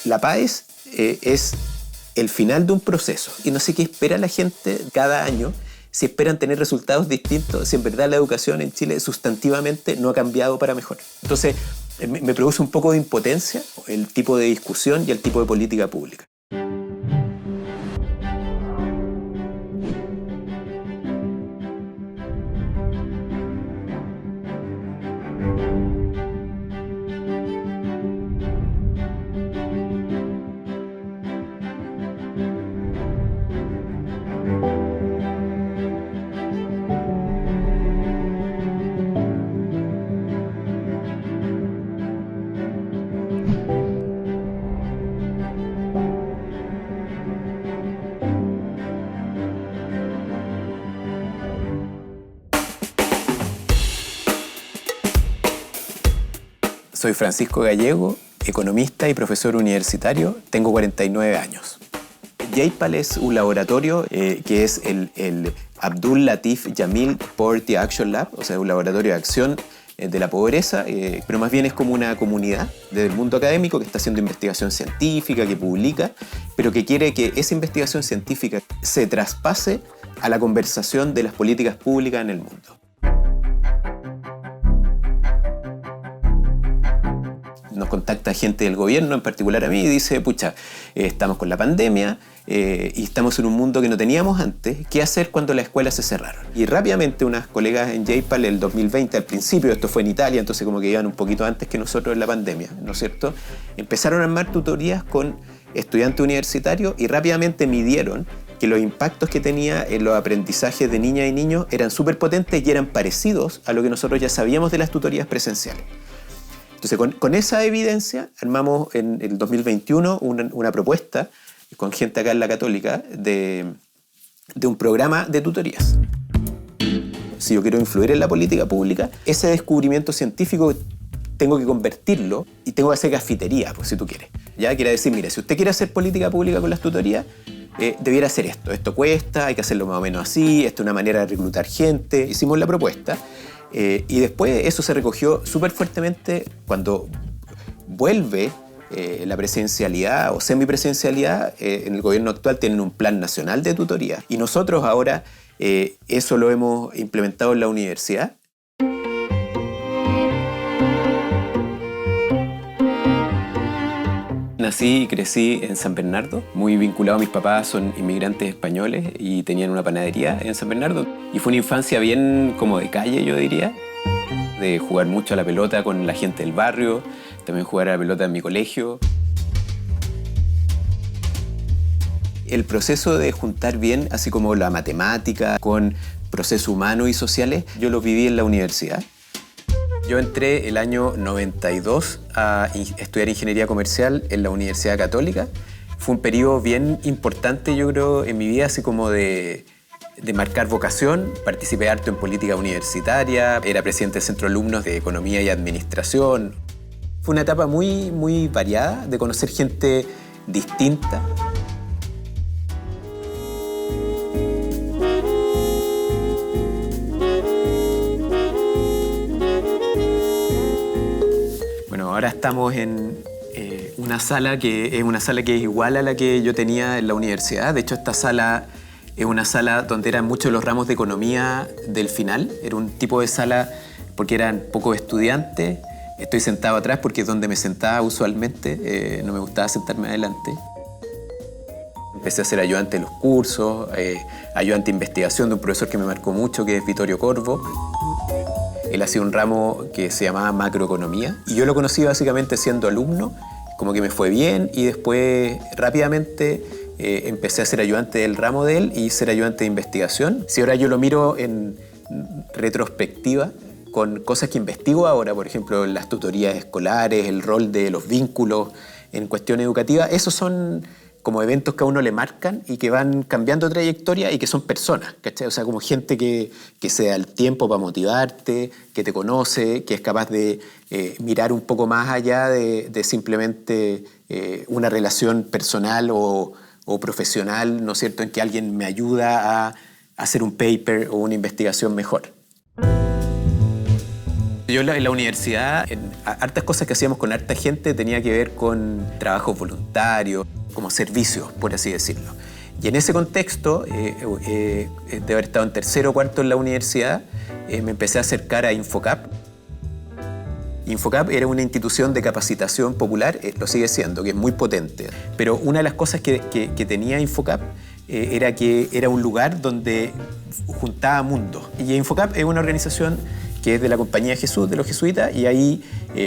La PAES es el final de un proceso y no sé qué espera la gente cada año, si esperan tener resultados distintos, si en verdad la educación en Chile sustantivamente no ha cambiado para mejor. Entonces me produce un poco de impotencia el tipo de discusión y el tipo de política pública. Soy Francisco Gallego, economista y profesor universitario. Tengo 49 años. JPAL es un laboratorio que es el Abdul Latif Jamil Poverty Action Lab, o sea, un laboratorio de acción de la pobreza, pero más bien es como una comunidad del mundo académico que está haciendo investigación científica, que publica, pero que quiere que esa investigación científica se traspase a la conversación de las políticas públicas en el mundo. Nos contacta gente del gobierno, en particular a mí, y dice, pucha, estamos con la pandemia y estamos en un mundo que no teníamos antes. ¿Qué hacer cuando las escuelas se cerraron? Y rápidamente unas colegas en JPAL, el 2020, al principio, esto fue en Italia, entonces como que iban un poquito antes que nosotros en la pandemia, ¿no es cierto? Empezaron a armar tutorías con estudiantes universitarios y rápidamente midieron que los impactos que tenía en los aprendizajes de niñas y niños eran súper potentes y eran parecidos a lo que nosotros ya sabíamos de las tutorías presenciales. Entonces, con esa evidencia, armamos en el 2021 una propuesta con gente acá en la Católica de un programa de tutorías. Si yo quiero influir en la política pública, ese descubrimiento científico tengo que convertirlo y tengo que hacer cafetería, pues, si tú quieres. Ya quiere decir, mire, si usted quiere hacer política pública con las tutorías, debiera hacer esto. Esto cuesta, hay que hacerlo más o menos así, esta es una manera de reclutar gente. Hicimos la propuesta. Y después eso se recogió súper fuertemente cuando vuelve la presencialidad o semipresencialidad. En el gobierno actual tienen un plan nacional de tutoría y nosotros ahora eso lo hemos implementado en la universidad. Nací y crecí en San Bernardo, muy vinculado. Mis papás son inmigrantes españoles y tenían una panadería en San Bernardo. Y fue una infancia bien como de calle, yo diría, de jugar mucho a la pelota con la gente del barrio, también jugar a la pelota en mi colegio. El proceso de juntar bien, así como la matemática, con procesos humanos y sociales, yo lo viví en la universidad. Yo entré el año 92 a estudiar Ingeniería Comercial en la Universidad Católica. Fue un periodo bien importante, yo creo, en mi vida, así como de marcar vocación. Participé harto en política universitaria, era presidente del Centro de Alumnos de Economía y Administración. Fue una etapa muy, muy variada, de conocer gente distinta. Ahora estamos en una sala que es igual a la que yo tenía en la universidad. De hecho, esta sala es una sala donde eran muchos de los ramos de economía del final. Era un tipo de sala porque eran pocos estudiantes. Estoy sentado atrás porque es donde me sentaba usualmente. No me gustaba sentarme adelante. Empecé a ser ayudante de los cursos, ayudante de investigación de un profesor que me marcó mucho, que es Vittorio Corvo. Él hacía un ramo que se llamaba macroeconomía y yo lo conocí básicamente siendo alumno, como que me fue bien y después rápidamente empecé a ser ayudante del ramo de él y ser ayudante de investigación. Si ahora yo lo miro en retrospectiva con cosas que investigo ahora, por ejemplo, las tutorías escolares, el rol de los vínculos en cuestión educativa, esos son como eventos que a uno le marcan y que van cambiando trayectoria y que son personas, ¿cachai? O sea, como gente que se da el tiempo para motivarte, que te conoce, que es capaz de mirar un poco más allá de simplemente una relación personal o profesional, ¿no es cierto?, en que alguien me ayuda a hacer un paper o una investigación mejor. Yo en la universidad, hartas cosas que hacíamos con harta gente tenía que ver con trabajos voluntarios, como servicios, por así decirlo. Y en ese contexto, de haber estado en tercero o cuarto en la universidad, me empecé a acercar a Infocap. Infocap era una institución de capacitación popular, lo sigue siendo, que es muy potente. Pero una de las cosas que tenía Infocap era que era un lugar donde juntaba mundos. Y Infocap es una organización que es de la Compañía de Jesús, de los jesuitas, y ahí,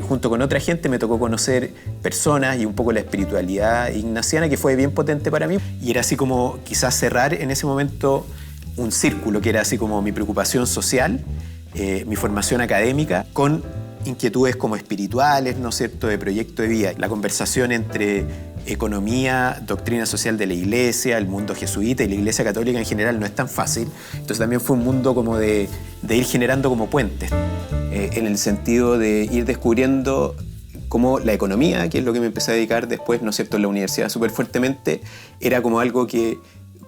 junto con otra gente, me tocó conocer personas y un poco la espiritualidad ignaciana, que fue bien potente para mí. Y era así como quizás cerrar en ese momento un círculo, que era así como mi preocupación social, mi formación académica, con inquietudes como espirituales, ¿no es cierto?, de proyecto de vida. La conversación entre economía, doctrina social de la Iglesia, el mundo jesuita y la Iglesia católica en general no es tan fácil. Entonces también fue un mundo como de ir generando como puentes, en el sentido de ir descubriendo cómo la economía, que es lo que me empecé a dedicar después, ¿no es cierto?, en la universidad súper fuertemente, era como algo que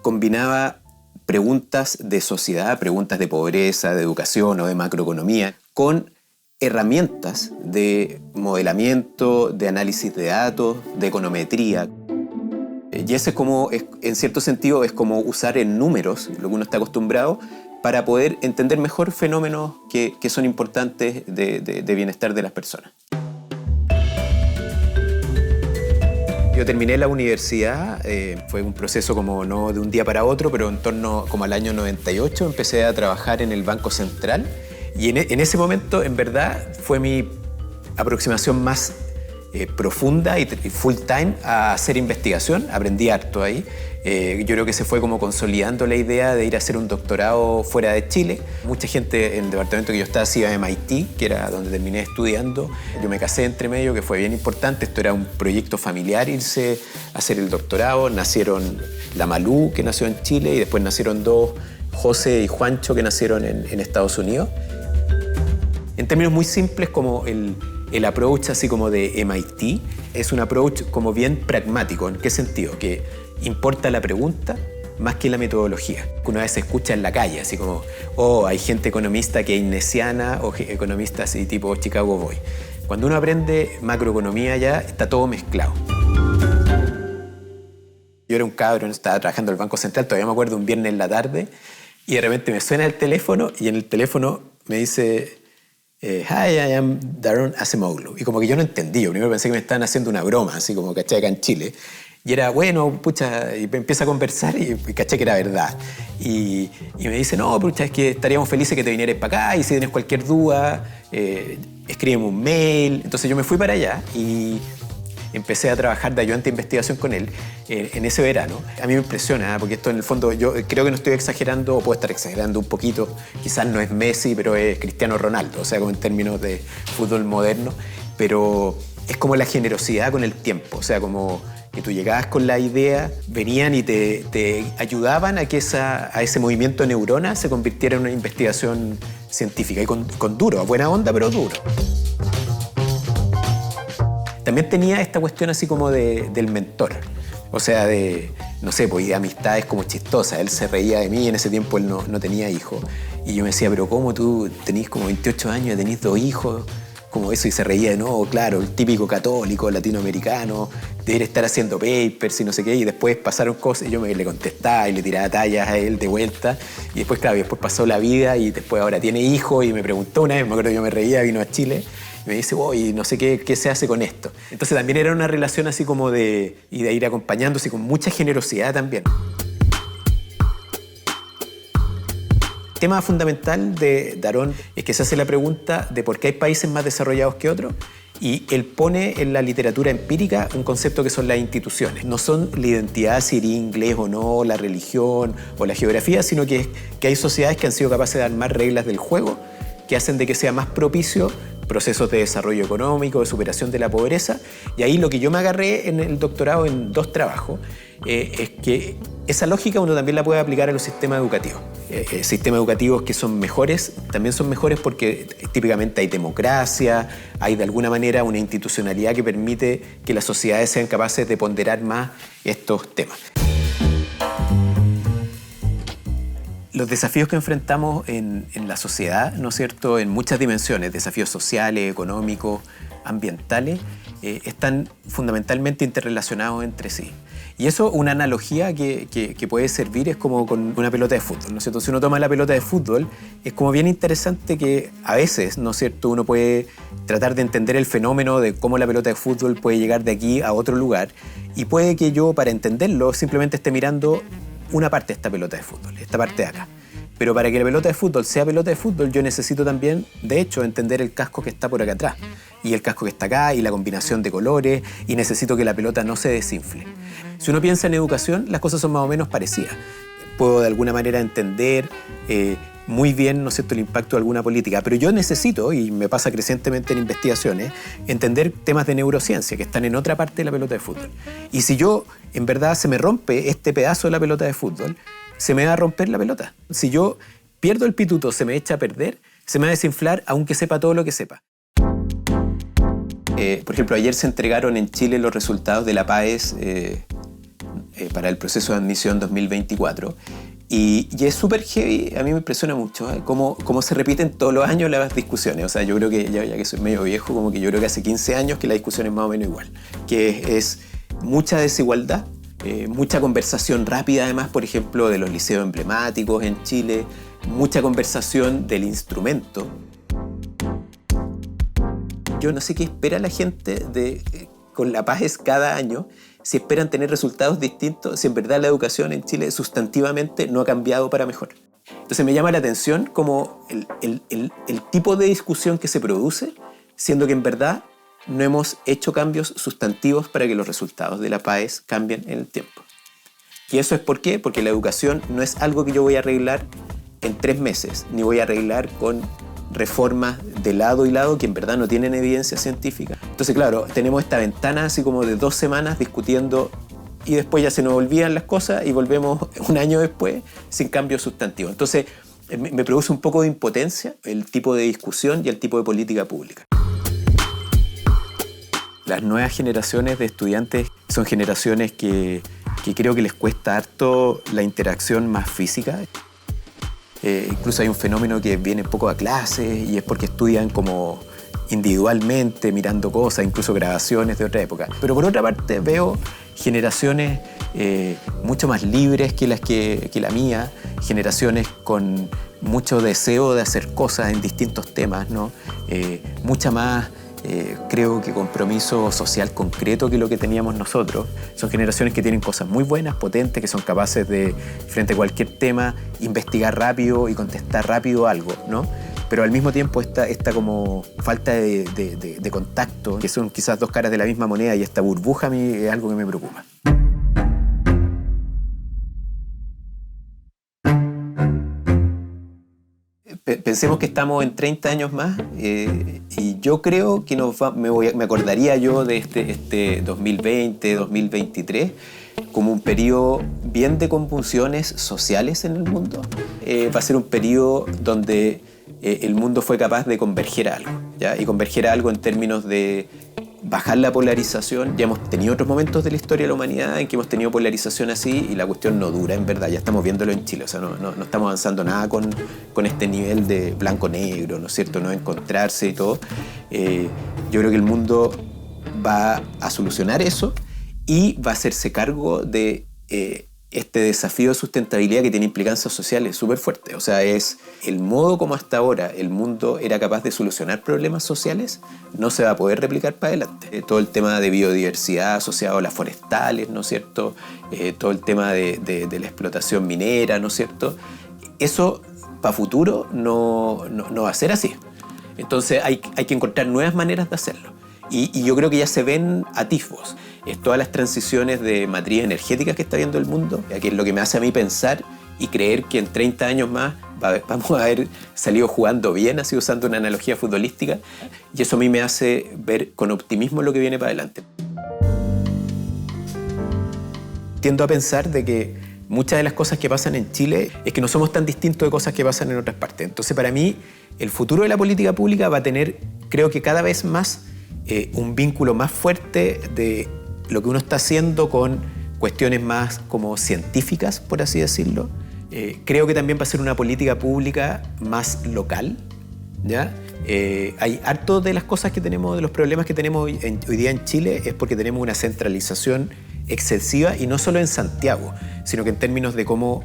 combinaba preguntas de sociedad, preguntas de pobreza, de educación o de macroeconomía, con herramientas de modelamiento, de análisis de datos, de econometría. Y ese es como, en cierto sentido, es como usar en números, lo que uno está acostumbrado, para poder entender mejor fenómenos que son importantes de bienestar de las personas. Yo terminé la universidad, fue un proceso como no de un día para otro, pero en torno como al año 98 empecé a trabajar en el Banco Central. Y en ese momento, en verdad, fue mi aproximación más profunda y full time a hacer investigación. Aprendí harto ahí. Yo creo que se fue como consolidando la idea de ir a hacer un doctorado fuera de Chile. Mucha gente en el departamento que yo estaba hacía MIT, que era donde terminé estudiando. Yo me casé entre medio, que fue bien importante. Esto era un proyecto familiar, irse a hacer el doctorado. Nacieron la Malú, que nació en Chile, y después nacieron dos, José y Juancho, que nacieron en Estados Unidos. En términos muy simples, como el approach así como de MIT, es un approach como bien pragmático. ¿En qué sentido? Que importa la pregunta más que la metodología. Una vez se escucha en la calle, así como, hay gente economista keynesiana o economista así tipo Chicago Boy. Cuando uno aprende macroeconomía ya está todo mezclado. Yo era un cabrón, estaba trabajando en el Banco Central, todavía me acuerdo, un viernes en la tarde, y de repente me suena el teléfono y en el teléfono me dice: Hi, I am Daron Acemoglu. Y como que yo no entendí. Yo primero pensé que me estaban haciendo una broma, así como caché acá en Chile. Y era, bueno, pucha, y empieza a conversar y caché que era verdad. Y me dice, no, pucha, es que estaríamos felices que te vinieras para acá y si tienes cualquier duda, escríbeme un mail. Entonces yo me fui para allá y empecé a trabajar de ayudante de investigación con él en ese verano. A mí me impresiona, porque esto en el fondo, yo creo que no estoy exagerando, o puedo estar exagerando un poquito. Quizás no es Messi, pero es Cristiano Ronaldo, o sea, como en términos de fútbol moderno. Pero es como la generosidad con el tiempo, o sea, como que tú llegabas con la idea, venían y te ayudaban a que a ese movimiento de neuronas se convirtiera en una investigación científica, y con duro, buena onda, pero duro. También tenía esta cuestión así como del mentor, o sea, no sé, pues de amistades como chistosas. Él se reía de mí, en ese tiempo él no tenía hijos, y yo me decía, pero ¿cómo tú tenés como 28 años y tenés 2 hijos? Como eso, y se reía de nuevo, claro, el típico católico latinoamericano, de estar haciendo papers y no sé qué, y después pasaron cosas y yo le contestaba y le tiraba tallas a él de vuelta, y después, claro, después pasó la vida y después ahora tiene hijos, y me preguntó una vez, me acuerdo que yo me reía, vino a Chile, y me dice, no sé qué se hace con esto. Entonces también era una relación así como de ir acompañándose con mucha generosidad también. El tema fundamental de Daron es que se hace la pregunta de por qué hay países más desarrollados que otros, y él pone en la literatura empírica un concepto que son las instituciones. No son la identidad, si eres inglés o no, la religión o la geografía, sino que hay sociedades que han sido capaces de armar reglas del juego que hacen de que sea más propicio procesos de desarrollo económico, de superación de la pobreza. Y ahí lo que yo me agarré en el doctorado en 2 trabajos es que esa lógica uno también la puede aplicar a los sistemas educativos. Sistemas educativos que son mejores, también son mejores porque típicamente hay democracia, hay de alguna manera una institucionalidad que permite que las sociedades sean capaces de ponderar más estos temas. Los desafíos que enfrentamos en la sociedad, ¿no es cierto?, en muchas dimensiones, desafíos sociales, económicos, ambientales, están fundamentalmente interrelacionados entre sí. Y eso, una analogía que puede servir es como con una pelota de fútbol, ¿no es cierto? Si uno toma la pelota de fútbol, es como bien interesante que a veces, ¿no es cierto?, uno puede tratar de entender el fenómeno de cómo la pelota de fútbol puede llegar de aquí a otro lugar, y puede que yo, para entenderlo, simplemente esté mirando una parte de esta pelota de fútbol, esta parte de acá. Pero para que la pelota de fútbol sea pelota de fútbol, yo necesito también, de hecho, entender el casco que está por acá atrás, y el casco que está acá, y la combinación de colores, y necesito que la pelota no se desinfle. Si uno piensa en educación, las cosas son más o menos parecidas. Puedo de alguna manera entender muy bien, ¿no es cierto?, el impacto de alguna política, pero yo necesito, y me pasa crecientemente en investigaciones, entender temas de neurociencia que están en otra parte de la pelota de fútbol. Y si yo, en verdad, se me rompe este pedazo de la pelota de fútbol, se me va a romper la pelota. Si yo pierdo el pituto, se me echa a perder, se me va a desinflar, aunque sepa todo lo que sepa. Por ejemplo, ayer se entregaron en Chile los resultados de la PAES para el proceso de admisión 2024. Y es súper heavy, a mí me impresiona mucho cómo se repiten todos los años las discusiones. O sea, yo creo que, ya que soy medio viejo, como que yo creo que hace 15 años que la discusión es más o menos igual. Que es mucha desigualdad, mucha conversación rápida además, por ejemplo, de los liceos emblemáticos en Chile, mucha conversación del instrumento. Yo no sé qué espera la gente con la PAES cada año, si esperan tener resultados distintos, si en verdad la educación en Chile sustantivamente no ha cambiado para mejor. Entonces me llama la atención como el tipo de discusión que se produce, siendo que en verdad no hemos hecho cambios sustantivos para que los resultados de la PAES cambien en el tiempo. ¿Y eso es por qué? Porque la educación no es algo que yo voy a arreglar en 3 meses, ni voy a arreglar con reformas de lado y lado que en verdad no tienen evidencia científica. Entonces, claro, tenemos esta ventana así como de 2 semanas discutiendo y después ya se nos olvidan las cosas y volvemos un año después sin cambio sustantivo. Entonces, me produce un poco de impotencia el tipo de discusión y el tipo de política pública. Las nuevas generaciones de estudiantes son generaciones que creo que les cuesta harto la interacción más física. Incluso hay un fenómeno que viene poco a clases y es porque estudian como individualmente, mirando cosas, incluso grabaciones de otra época. Pero por otra parte veo generaciones mucho más libres que la mía, generaciones con mucho deseo de hacer cosas en distintos temas, ¿no? Mucha más, creo que compromiso social concreto que lo que teníamos nosotros. Son generaciones que tienen cosas muy buenas, potentes, que son capaces de, frente a cualquier tema, investigar rápido y contestar rápido algo, ¿no? Pero al mismo tiempo esta como falta de contacto, que son quizás 2 caras de la misma moneda, y esta burbuja a mí es algo que me preocupa. Pensemos que estamos en 30 años más y yo creo que me acordaría yo de este 2020, 2023 como un periodo bien de convulsiones sociales en el mundo. Va a ser un periodo donde el mundo fue capaz de converger a algo, ¿ya? Y converger a algo en términos de bajar la polarización. Ya hemos tenido otros momentos de la historia de la humanidad en que hemos tenido polarización así y la cuestión no dura, en verdad. Ya estamos viéndolo en Chile, o sea, no estamos avanzando nada con este nivel de blanco-negro, ¿no es cierto? No encontrarse y todo. Yo creo que el mundo va a solucionar eso y va a hacerse cargo de este desafío de sustentabilidad que tiene implicancias sociales súper fuertes. O sea, es el modo como hasta ahora el mundo era capaz de solucionar problemas sociales, no se va a poder replicar para adelante. Todo el tema de biodiversidad asociado a las forestales, ¿no es cierto? Todo el tema de la explotación minera, ¿no es cierto? Eso para futuro no va a ser así. Entonces hay que encontrar nuevas maneras de hacerlo. Y yo creo que ya se ven atisbos. Todas las transiciones de matriz energéticas que está viendo el mundo, que es lo que me hace a mí pensar y creer que en 30 años más vamos a haber salido jugando bien, así usando una analogía futbolística, y eso a mí me hace ver con optimismo lo que viene para adelante. Tiendo a pensar de que muchas de las cosas que pasan en Chile es que no somos tan distintos de cosas que pasan en otras partes. Entonces, para mí, el futuro de la política pública va a tener, creo que cada vez más, un vínculo más fuerte de lo que uno está haciendo con cuestiones más como científicas, por así decirlo, Creo que también va a ser una política pública más local, ¿ya? Hay harto de las cosas que tenemos, de los problemas que tenemos hoy día en Chile es porque tenemos una centralización excesiva y no solo en Santiago, sino que en términos de cómo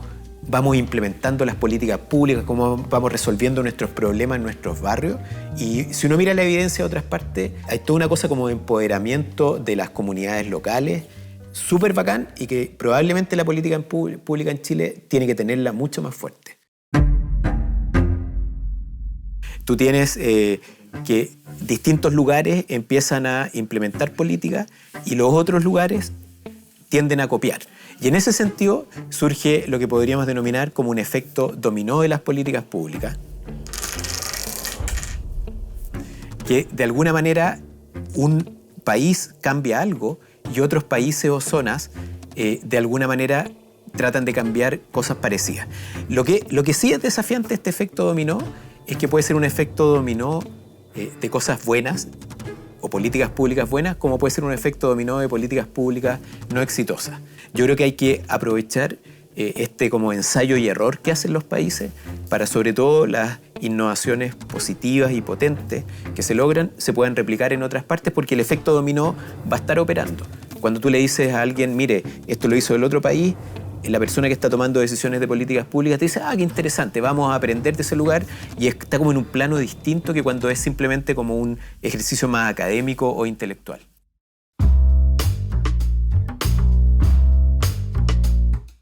vamos implementando las políticas públicas, cómo vamos resolviendo nuestros problemas en nuestros barrios. Y si uno mira la evidencia de otras partes, hay toda una cosa como de empoderamiento de las comunidades locales, súper bacán, y que probablemente la política pública en Chile tiene que tenerla mucho más fuerte. Tú tienes que distintos lugares empiezan a implementar políticas y los otros lugares tienden a copiar. Y en ese sentido surge lo que podríamos denominar como un efecto dominó de las políticas públicas, que de alguna manera un país cambia algo y otros países o zonas de alguna manera tratan de cambiar cosas parecidas. Lo que sí es desafiante este efecto dominó es que puede ser un efecto dominó de cosas buenas o políticas públicas buenas, como puede ser un efecto dominó de políticas públicas no exitosas. Yo creo que hay que aprovechar este como ensayo y error que hacen los países para sobre todo las innovaciones positivas y potentes que se logran se puedan replicar en otras partes, porque el efecto dominó va a estar operando. Cuando tú le dices a alguien, mire, esto lo hizo el otro país, la persona que está tomando decisiones de políticas públicas te dice, qué interesante, vamos a aprender de ese lugar, y está como en un plano distinto que cuando es simplemente como un ejercicio más académico o intelectual.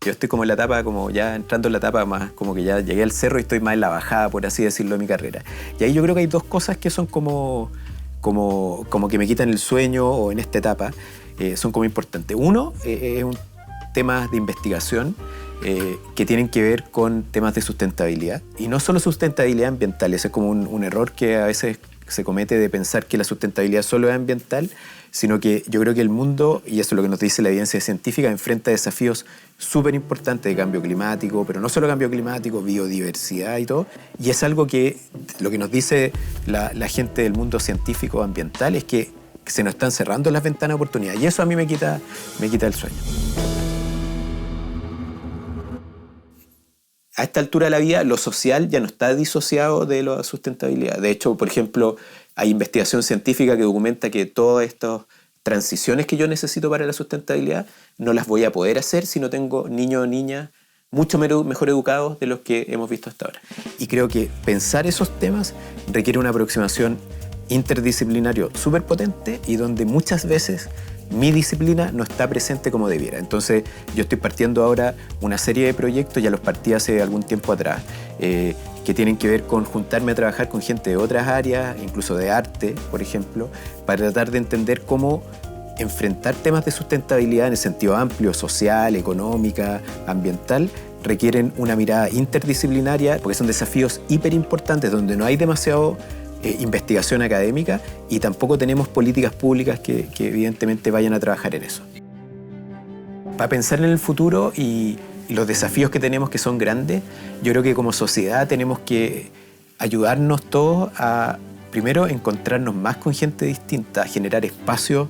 Yo estoy como en la etapa, como ya entrando en la etapa más, como que ya llegué al cerro y estoy más en la bajada, por así decirlo, de mi carrera. Y ahí yo creo que hay dos cosas que son como que me quitan el sueño, o en esta etapa, son como importantes. Uno es un temas de investigación que tienen que ver con temas de sustentabilidad. Y no solo sustentabilidad ambiental, ese es como un error que a veces se comete de pensar que la sustentabilidad solo es ambiental, sino que yo creo que el mundo, y eso es lo que nos dice la evidencia científica, enfrenta desafíos súper importantes de cambio climático, pero no solo cambio climático, biodiversidad y todo. Y es algo que lo que nos dice la gente del mundo científico ambiental es que se nos están cerrando las ventanas de oportunidad. Y eso a mí me quita el sueño. A esta altura de la vida, lo social ya no está disociado de la sustentabilidad. De hecho, por ejemplo, hay investigación científica que documenta que todas estas transiciones que yo necesito para la sustentabilidad no las voy a poder hacer si no tengo niños o niñas mucho mejor educados de los que hemos visto hasta ahora. Y creo que pensar esos temas requiere una aproximación interdisciplinaria súper potente y donde muchas veces mi disciplina no está presente como debiera. Entonces yo estoy partiendo ahora una serie de proyectos, ya los partí hace algún tiempo atrás, que tienen que ver con juntarme a trabajar con gente de otras áreas, incluso de arte, por ejemplo, para tratar de entender cómo enfrentar temas de sustentabilidad en el sentido amplio, social, económica, ambiental, requieren una mirada interdisciplinaria, porque son desafíos hiper importantes donde no hay demasiado investigación académica y tampoco tenemos políticas públicas que evidentemente vayan a trabajar en eso. Para pensar en el futuro y los desafíos que tenemos, que son grandes, yo creo que como sociedad tenemos que ayudarnos todos a, primero, encontrarnos más con gente distinta, a generar espacios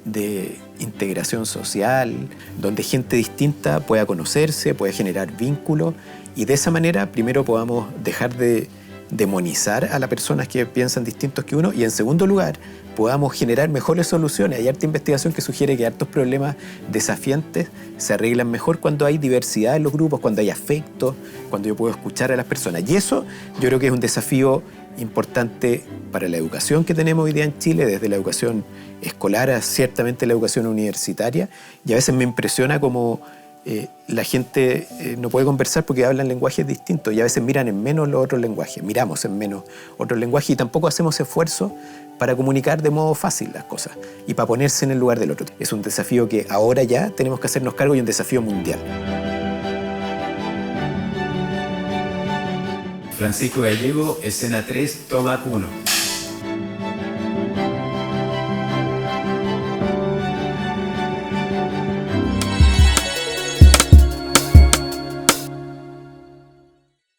de integración social, donde gente distinta pueda conocerse, pueda generar vínculos, y de esa manera primero podamos dejar de demonizar a las personas que piensan distintos que uno, y en segundo lugar podamos generar mejores soluciones. Hay harta investigación que sugiere que hartos problemas desafiantes se arreglan mejor cuando hay diversidad en los grupos, cuando hay afecto, cuando yo puedo escuchar a las personas. Y eso yo creo que es un desafío importante para la educación que tenemos hoy día en Chile, desde la educación escolar a ciertamente la educación universitaria, y a veces me impresiona cómo la gente no puede conversar porque hablan lenguajes distintos y a veces miran en menos los otros lenguajes, miramos en menos otros lenguajes y tampoco hacemos esfuerzo para comunicar de modo fácil las cosas y para ponerse en el lugar del otro. Es un desafío que ahora ya tenemos que hacernos cargo y un desafío mundial. Francisco Gallego, escena 3, toma 1.